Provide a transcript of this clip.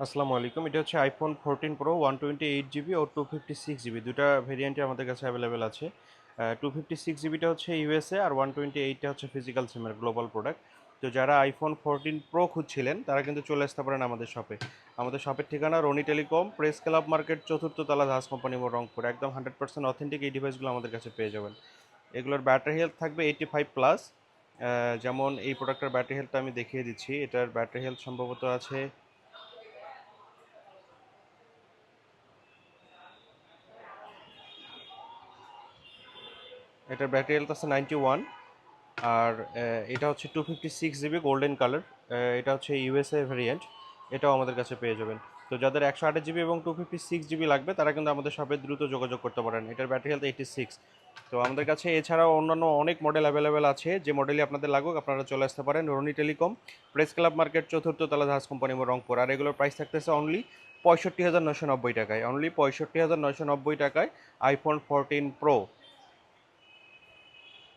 আসসালামু আলাইকুম। এটা হচ্ছে আইফোন 14 প্রো 128 জিবি ও 256 জিবি দুটা ভেরিয়েন্টই আমাদের কাছে অ্যাভেলেবেল আছে। 256 জিবিটা হচ্ছে ইউএসএ আর 128টা হচ্ছে ফিজিক্যাল সিমের গ্লোবাল প্রোডাক্ট। তো যারা আইফোন 14 প্রো খুঁজছিলেন তারা কিন্তু চলে আসতে পারেন আমাদের শপে। আমাদের শপের ঠিকানা Rony telecom, press club market, চতুর্থ তলা, জাহাজ কোম্পানি মোড়, রংপুর। একদম 100% অথেন্টিক এই ডিভাইসগুলো আমাদের কাছে পেয়ে যাবেন। এগুলোর ব্যাটারি হেলথ থাকবে 85 প্লাস। যেমন এই প্রোডাক্টের ব্যাটারি হেলথটা আমি দেখিয়ে দিচ্ছি। এটার ব্যাটারি হেলথ সম্ভবত আছে, এটার ব্যাটারি হেলথ আছে 91। আর এটা হচ্ছে 256 জিবি গোল্ডেন কালার। এটা হচ্ছে ইউএসএ ভেরিয়েন্ট। এটাও আমাদের কাছে পেয়ে যাবেন। তো যাদের 128 জিবি এবং 256 জিবি লাগবে তারা কিন্তু আমাদের সাথে দ্রুত যোগাযোগ করতে পারেন। এটার ব্যাটারি হেলথ 86। তো আমাদের কাছে এছাড়াও অন্যান্য অনেক মডেল অ্যাভেলেবেল আছে। যে মডেলই আপনাদের লাগুক আপনারা চলে আসতে পারেন Rony telecom, press club market, চতুর্থ তলা, জাহাজ কোম্পানি মোড়, রংপুর। আর এগুলোর প্রাইস থাকতেছে অনলি 65,990 টাকায়। অনলি 65,990 টাকায় আইফোন 14 প্রো